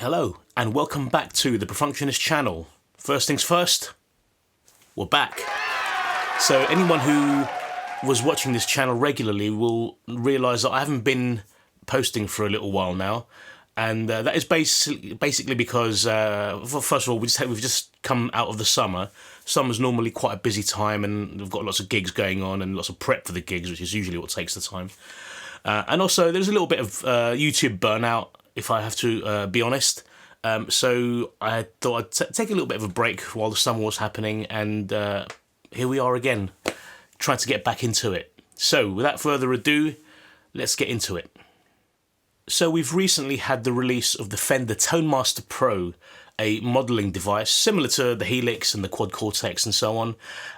Hello and welcome back to the Perfunctionist channel. First things first, we're back. So anyone who was watching this channel regularly will realise that I haven't been posting for a little while now, and that is basically because first of all we've just come out of the summer. Summer's normally quite a busy time and we've got lots of gigs going on and lots of prep for the gigs, which is usually what takes the time. And also there's a little bit of YouTube burnout, if I have to be honest. So I thought I'd take a little bit of a break while the summer was happening, and here we are again, trying to get back into it. So without further ado, let's get into it. So we've recently had the release of the Fender ToneMaster Pro, a modelling device similar to the Helix and the Quad Cortex and so on.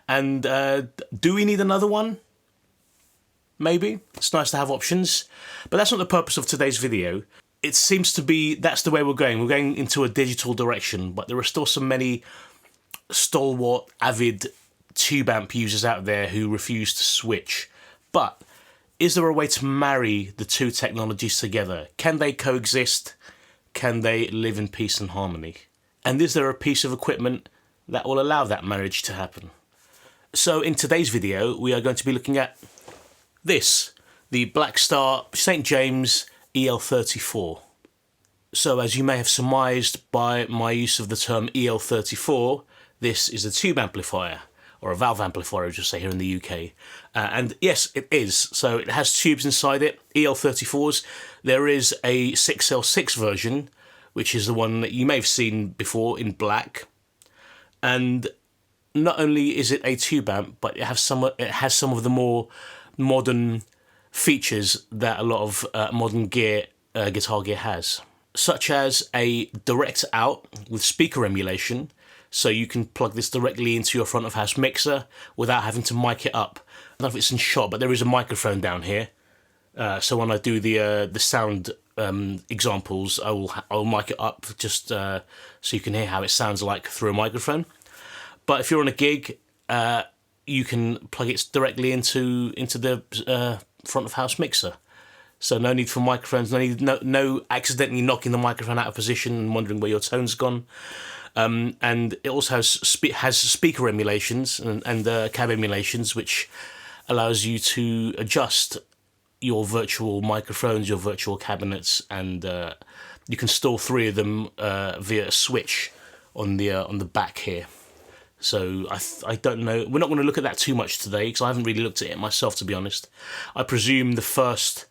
And do we need another one? Maybe. It's nice to have options. But that's not the purpose of today's video. It seems to be that's the way we're going. We're going into a digital direction, but there are still so many stalwart, avid tube amp users out there who refuse to switch. But is there a way to marry the two technologies together? Can they coexist? Can they live in peace and harmony? And is there a piece of equipment that will allow that marriage to happen? So in today's video, we are going to be looking at this, the Blackstar St James EL34. So as you may have surmised by my use of the term EL34, this is a tube amplifier, or a valve amplifier, as you say here in the UK. And yes, it is. So it has tubes inside it, EL34s. There is a 6L6 version, which is the one that you may have seen before in black. And not only is it a tube amp, but it has some of the more modern features that a lot of modern guitar gear has, such as a direct out with speaker emulation, so you can plug this directly into your front of house mixer without having to mic it up. I don't know if it's in shot, but there is a microphone down here, so when I do the sound examples, I'll mic it up just so you can hear how it sounds like through a microphone. But if you're on a gig, you can plug it directly into the front of house mixer. So no need for microphones, no accidentally knocking the microphone out of position and wondering where your tone's gone. And it also has speaker emulations and cab emulations, which allows you to adjust your virtual microphones, your virtual cabinets, and you can store 3 of them via a switch on the back here. So I don't know. We're not going to look at that too much today because I haven't really looked at it myself, to be honest. I presume the first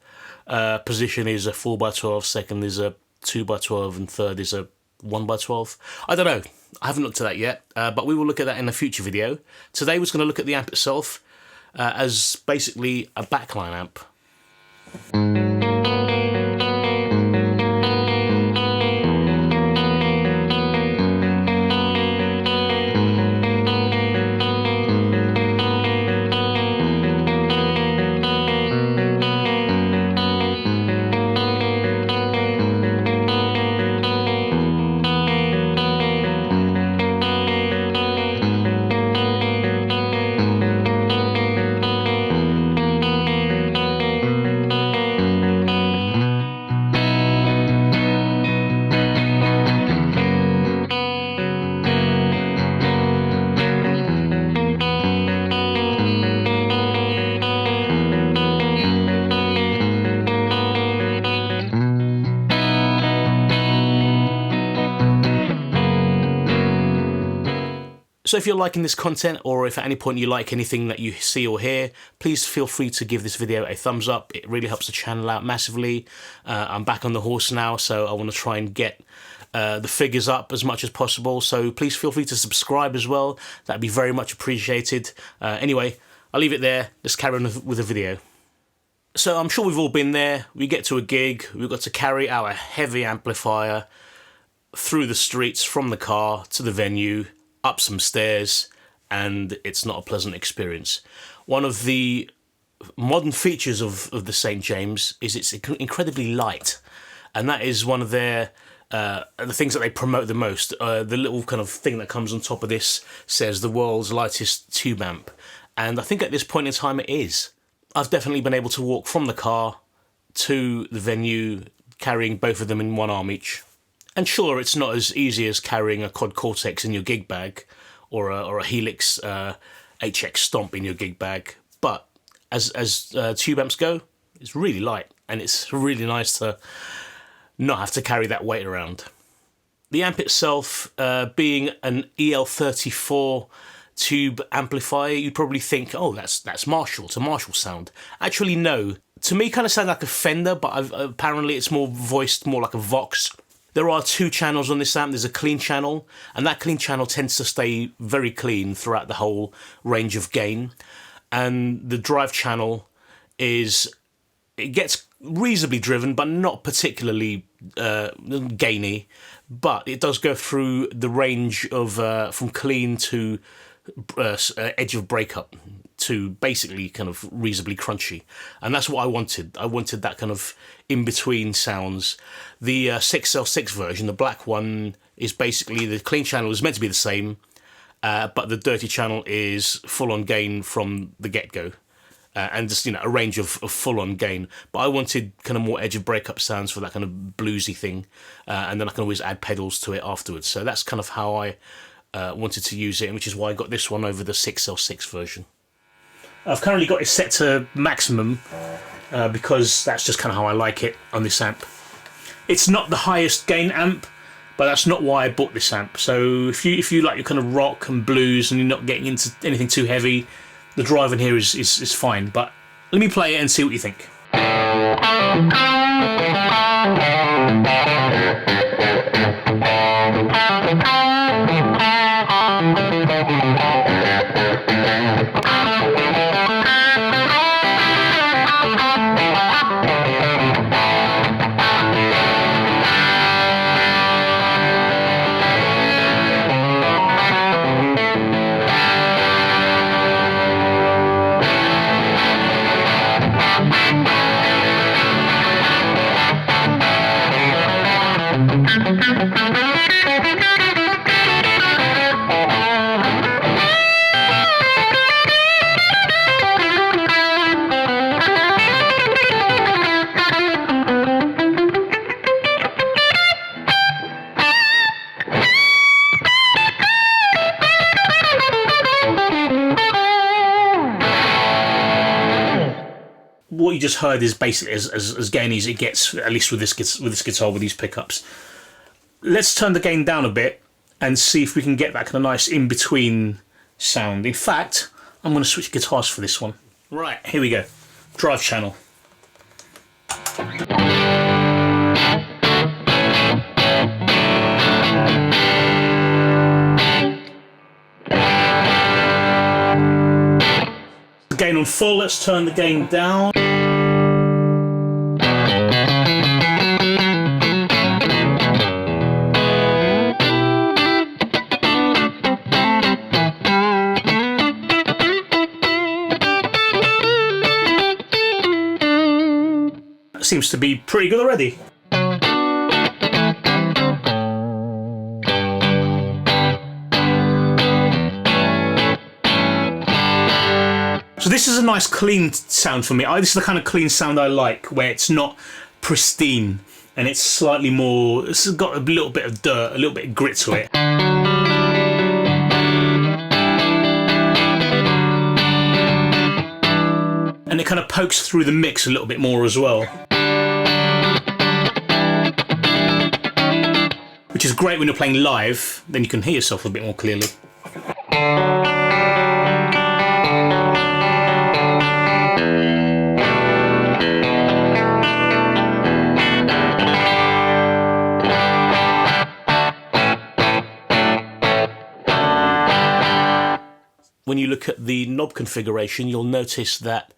position is a 4x12, second is a 2x12, and third is a 1x12. I don't know. I haven't looked at that yet, but we will look at that in a future video. Today we're going to look at the amp itself as basically a backline amp. So if you're liking this content, or if at any point you like anything that you see or hear, please feel free to give this video a thumbs up. It really helps the channel out massively. I'm back on the horse now, so I want to try and get the figures up as much as possible. So please feel free to subscribe as well. That'd be very much appreciated. Anyway, I'll leave it there. Let's carry on with the video. So I'm sure we've all been there. We get to a gig, we've got to carry our heavy amplifier through the streets from the car to the venue, up some stairs, and it's not a pleasant experience. One of the modern features of the St James is it's incredibly light, and that is one of their the things that they promote the most. The little kind of thing that comes on top of this says the world's lightest tube amp, and I think at this point in time it is. I've definitely been able to walk from the car to the venue carrying both of them in one arm each. And sure, it's not as easy as carrying a Quad Cortex in your gig bag or a Helix HX Stomp in your gig bag, but as tube amps go, it's really light, and it's really nice to not have to carry that weight around. The amp itself, being an EL34 tube amplifier, you'd probably think, oh, that's Marshall, it's a Marshall sound. Actually, no. To me, kind of sounds like a Fender, but apparently it's more voiced, more like a Vox. There are two channels on this amp. There's a clean channel, and that clean channel tends to stay very clean throughout the whole range of gain. And the drive channel it gets reasonably driven, but not particularly gainy. But it does go through the range of from clean to edge of breakup to basically kind of reasonably crunchy, and that's what I wanted. I wanted that kind of in-between sounds. The 6L6 version, the black one, is basically the clean channel is meant to be the same, but the dirty channel is full-on gain from the get-go, and just, you know, a range of full-on gain. But I wanted kind of more edge of breakup sounds for that kind of bluesy thing, and then I can always add pedals to it afterwards. So that's kind of how I wanted to use it, which is why I got this one over the 6L6 version. I've currently got it set to maximum because that's just kind of how I like it on this amp. It's not the highest gain amp, but that's not why I bought this amp. So if you like your kind of rock and blues and you're not getting into anything too heavy, the drive in here is fine. But let me play it and see what you think. What you just heard is basically as gainy as it gets, at least with this guitar, with these pickups. Let's turn the gain down a bit and see if we can get that kind of nice in-between sound. In fact, I'm going to switch guitars for this one. Right, here we go. Drive channel. Gain on full, let's turn the gain down. That seems to be pretty good already. So this is a nice clean sound for me. This is the kind of clean sound I like, where it's not pristine and it's slightly more, it's got a little bit of dirt, a little bit of grit to it. And it kind of pokes through the mix a little bit more as well. Which is great when you're playing live, then you can hear yourself a bit more clearly. When you look at the knob configuration, you'll notice that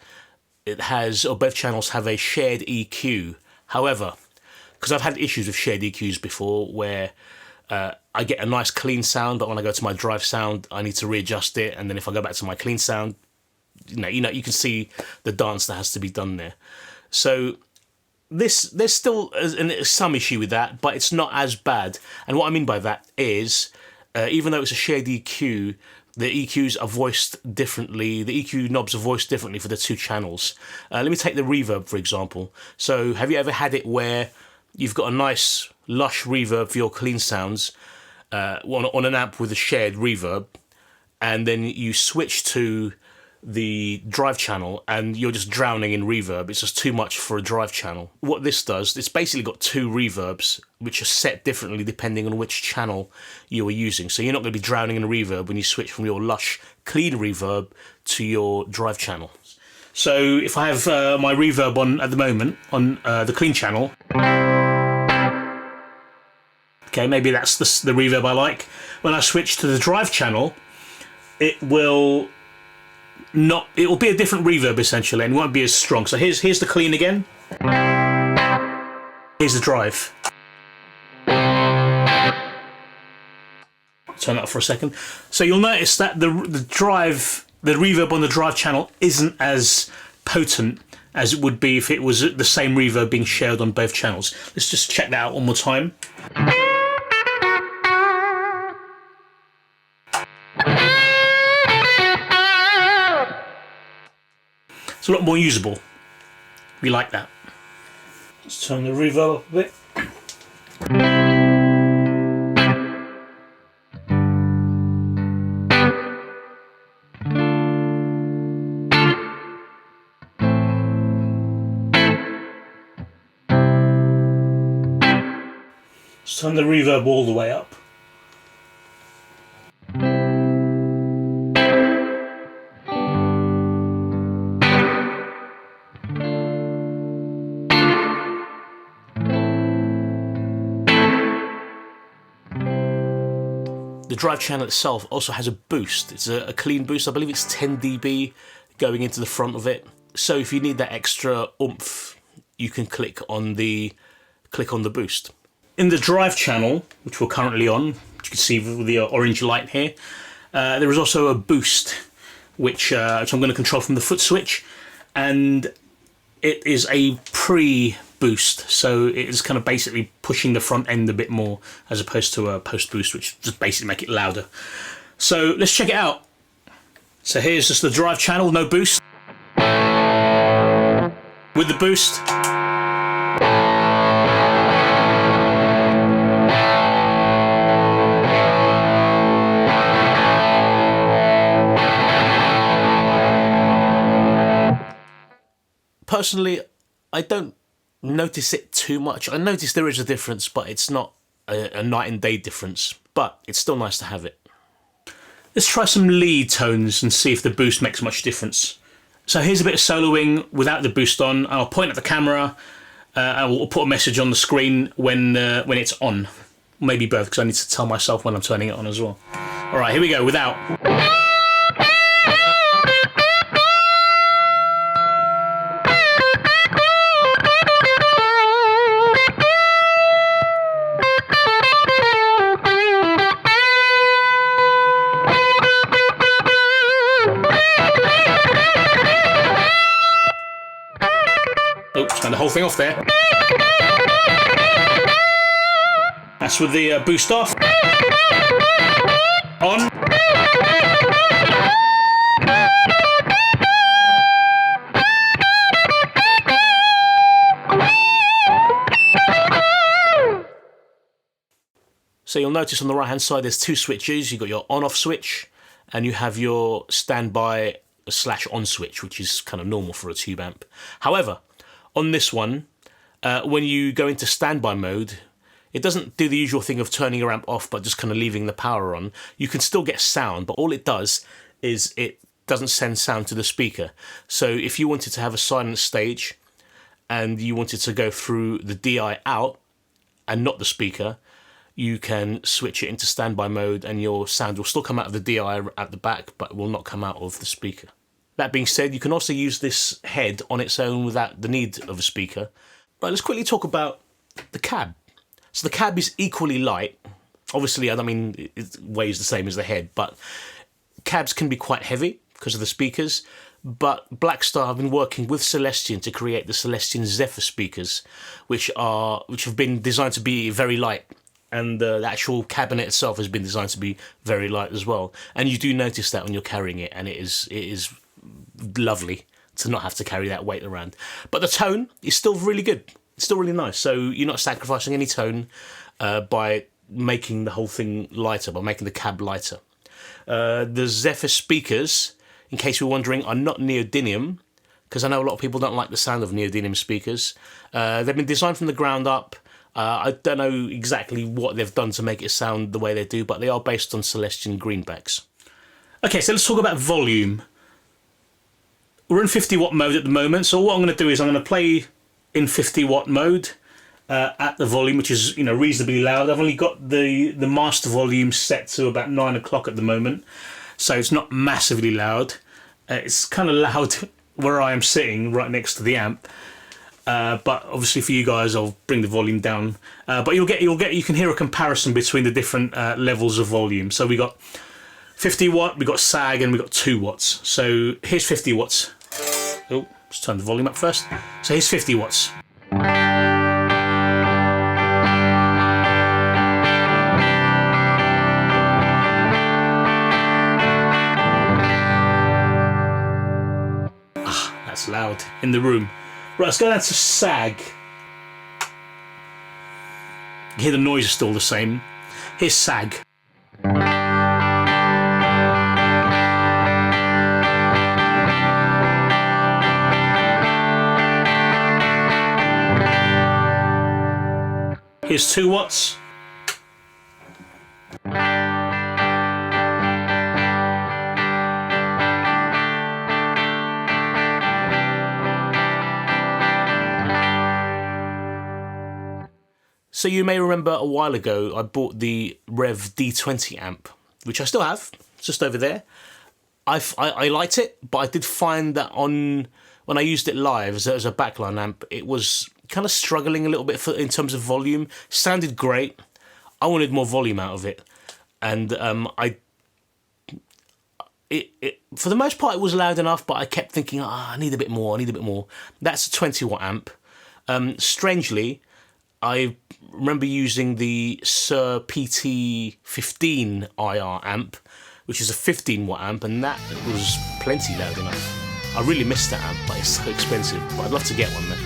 it has, or both channels have, a shared EQ. However, because I've had issues with shared EQs before, where I get a nice clean sound, but when I go to my drive sound, I need to readjust it, and then if I go back to my clean sound, you can see the dance that has to be done there. So there's still some issue with that, but it's not as bad. And what I mean by that is, even though it's a shared EQ, the EQs are voiced differently. The EQ knobs are voiced differently for the two channels. Let me take the reverb, for example. So have you ever had it where you've got a nice lush reverb for your clean sounds on an amp with a shared reverb, and then you switch to the drive channel and you're just drowning in reverb. It's just too much for a drive channel. What this does, it's basically got two reverbs which are set differently depending on which channel you are using. So you're not going to be drowning in reverb when you switch from your lush clean reverb to your drive channel. So if I have my reverb on at the moment on the clean channel, okay, maybe that's the reverb I like. When I switch to the drive channel, it will be a different reverb essentially, and it won't be as strong. So here's the clean again. Here's the drive. Turn that off for a second. So you'll notice that the reverb on the drive channel isn't as potent as it would be if it was the same reverb being shared on both channels. Let's just check that out one more time. It's a lot more usable. We like that. Let's turn the reverb up a bit. Let's turn the reverb all the way up. The drive channel itself also has a boost. It's a clean boost. I believe it's 10 dB going into the front of it. So if you need that extra oomph, you can click on the boost. In the drive channel, which we're currently on, which you can see with the orange light here, there is also a boost, which I'm going to control from the foot switch, and it is a pre-boost, so it is kind of basically pushing the front end a bit more as opposed to a post-boost, which just basically make it louder. So let's check it out. So here's just the drive channel, no boost. With the boost. Personally, I don't notice it too much. I notice there is a difference, but it's not a night and day difference. But it's still nice to have it. Let's try some lead tones and see if the boost makes much difference. So here's a bit of soloing without the boost on. I'll point at the camera. I will put a message on the screen when it's on. Maybe both, because I need to tell myself when I'm turning it on as well. All right, here we go, without. Oops, turn the whole thing off there. That's with the boost off. On. So you'll notice on the right hand side there's two switches. You've got your on-off switch and you have your standby / on switch, which is kind of normal for a tube amp. However, on this one, when you go into standby mode, it doesn't do the usual thing of turning your amp off but just kind of leaving the power on. You can still get sound, but all it does is it doesn't send sound to the speaker. So if you wanted to have a silent stage and you wanted to go through the DI out and not the speaker, you can switch it into standby mode and your sound will still come out of the DI at the back but will not come out of the speaker. That being said, you can also use this head on its own without the need of a speaker. Right, let's quickly talk about the cab. So the cab is equally light. Obviously, I mean, it weighs the same as the head, but cabs can be quite heavy because of the speakers. But Blackstar have been working with Celestial to create the Celestial Zephyr speakers, which have been designed to be very light. And the actual cabinet itself has been designed to be very light as well. And you do notice that when you're carrying it, and it is lovely to not have to carry that weight around. But the tone is still really good. It's still really nice. So you're not sacrificing any tone by making the whole thing lighter, by making the cab lighter. The Zephyr speakers, in case you're wondering, are not neodymium, because I know a lot of people don't like the sound of neodymium speakers. They've been designed from the ground up. I don't know exactly what they've done to make it sound the way they do, but they are based on Celestial greenbacks. Okay, so let's talk about volume. We're in 50 watt mode at the moment, so what I'm going to do is I'm going to play in 50 watt mode at the volume, which is, you know, reasonably loud. I've only got the master volume set to about 9 o'clock at the moment, so it's not massively loud. It's kind of loud where I am sitting right next to the amp. But obviously for you guys, I'll bring the volume down. But you can hear a comparison between the different levels of volume. So we got 50 watt, we got sag, and we got 2 watts. So here's 50 watts. Oh, let's turn the volume up first. So here's 50 watts. That's loud in the room. Right, let's go down to sag. You hear the noise is still the same. Here's sag. Here's 2 watts. So you may remember a while ago I bought the Rev D20 amp, which I still have, it's just over there. I liked it, but I did find that when I used it live as a backline amp, it was kind of struggling a little bit in terms of volume. Sounded great. I wanted more volume out of it, and for the most part it was loud enough, but I kept thinking, I need a bit more. That's a 20 watt amp. Strangely, I remember using the Sir PT15 IR amp, which is a 15 watt amp, and that was plenty loud enough. I really missed that amp, but it's so expensive. But I'd love to get one then.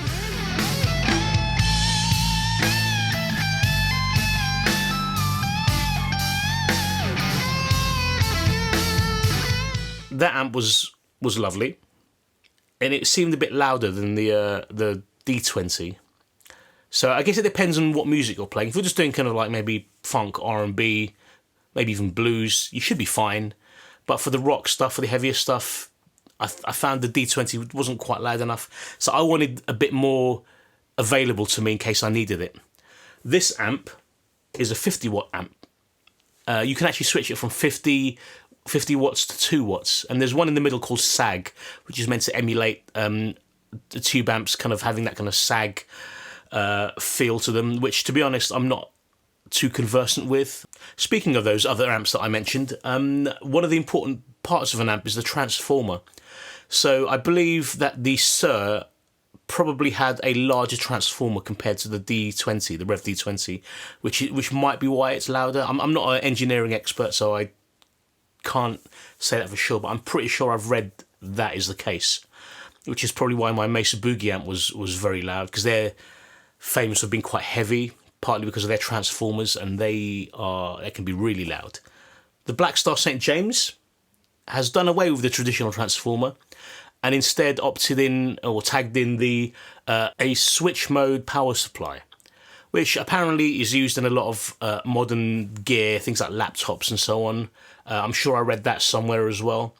That amp was lovely, and it seemed a bit louder than the D20. So I guess it depends on what music you're playing. If you're just doing kind of like maybe funk, R&B, maybe even blues, you should be fine. But for the rock stuff, for the heavier stuff, I found the D20 wasn't quite loud enough. So I wanted a bit more available to me in case I needed it. This amp is a 50 watt amp. You can actually switch it from 50 watts to 2 watts. And there's one in the middle called sag, which is meant to emulate the tube amps kind of having that kind of sag feel to them, which, to be honest, I'm not too conversant with. Speaking of those other amps that I mentioned, one of the important parts of an amp is the transformer. So I believe that the Sir probably had a larger transformer compared to the D20, the Rev D20, which might be why it's louder. I'm not an engineering expert, so I can't say that for sure, but I'm pretty sure I've read that is the case, which is probably why my Mesa Boogie amp was very loud, because they're famous for being quite heavy, partly because of their transformers, and they can be really loud. The Blackstar St James has done away with the traditional transformer and instead opted in, or tagged in, a switch mode power supply, which apparently is used in a lot of modern gear, things like laptops and so on. I'm sure I read that somewhere as well.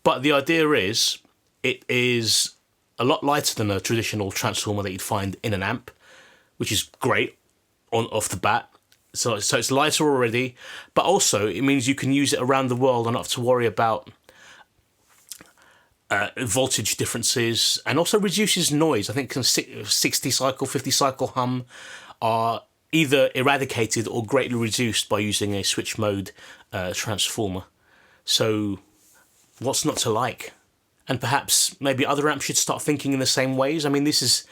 But the idea is, it is a lot lighter than a traditional transformer that you'd find in an amp, which is great off the bat. So it's lighter already, but also it means you can use it around the world and not have to worry about voltage differences, and also reduces noise. I think 60 cycle, 50 cycle hum are either eradicated or greatly reduced by using a switch mode transformer. So what's not to like? And perhaps maybe other amps should start thinking in the same ways. I mean, this is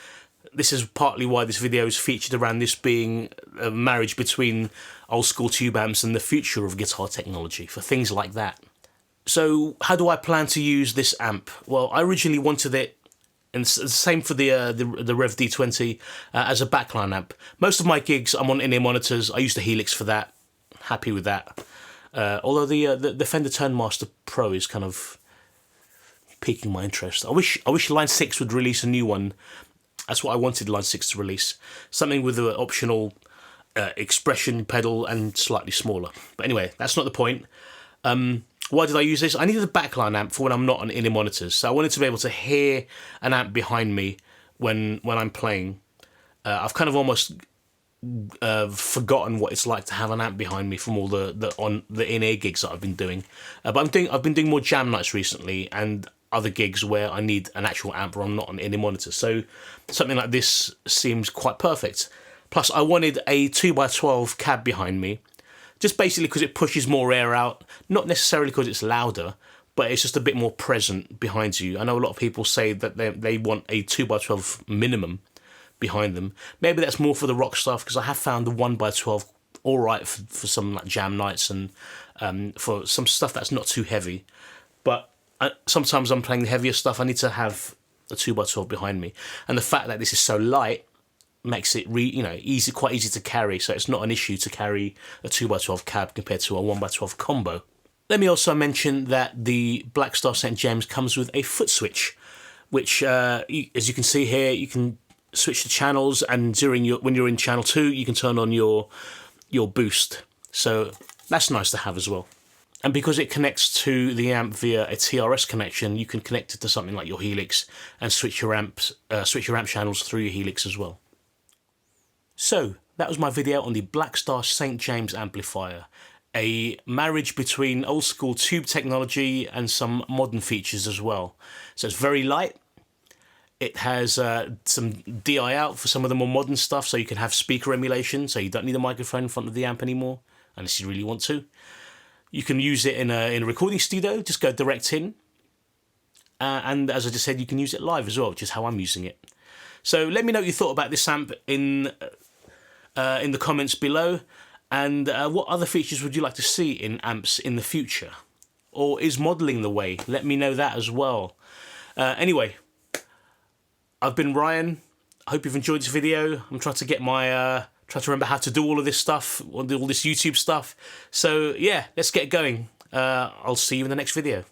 partly why this video is featured around this being a marriage between old school tube amps and the future of guitar technology for things like that. So how do I plan to use this amp? Well, I originally wanted it And it's the same for the Rev D20 as a backline amp. Most of my gigs, I'm on in-ear monitors. I use the Helix for that. Happy with that. Although the Fender Turnmaster Pro is kind of piquing my interest. I wish Line 6 would release a new one. That's what I wanted Line 6 to release. Something with an optional expression pedal and slightly smaller. But anyway, that's not the point. Why did I use this? I needed a backline amp for when I'm not on in-ear monitors. So I wanted to be able to hear an amp behind me when I'm playing. I've kind of almost forgotten what it's like to have an amp behind me from all the in-ear gigs that I've been doing. But I've been doing more jam nights recently and other gigs where I need an actual amp or I'm not on in-ear monitors. So something like this seems quite perfect. Plus, I wanted a 2x12 cab behind me. Just basically because it pushes more air out, not necessarily because it's louder, but it's just a bit more present behind you. I know a lot of people say that they want a 2x12 minimum behind them. Maybe that's more for the rock stuff, because I have found the 1x12 all right for some like jam nights and for some stuff that's not too heavy. But sometimes I'm playing the heavier stuff, I need to have a 2x12 behind me. And the fact that this is so light makes it quite easy to carry, so it's not an issue to carry a 2x12 cab compared to a 1x12 combo. Let me also mention that the Blackstar St James comes with a foot switch, which as you can see here, you can switch the channels, and when you're in channel 2 you can turn on your boost, so that's nice to have as well. And because it connects to the amp via a TRS connection, you can connect it to something like your Helix and switch your amp channels through your Helix as well. So, that was my video on the Blackstar St James amplifier, a marriage between old school tube technology and some modern features as well. So it's very light, it has some DI out for some of the more modern stuff, so you can have speaker emulation, so you don't need a microphone in front of the amp anymore, unless you really want to. You can use it in a recording studio, just go direct in, and as I just said, you can use it live as well, which is how I'm using it. So let me know what you thought about this amp in the comments below, and what other features would you like to see in amps in the future, or is modelling the way? Let me know that as well. Anyway, I've been Ryan. I hope you've enjoyed this video. I'm trying to get try to remember how to do all of this stuff, all this YouTube stuff. So yeah, let's get going. I'll see you in the next video.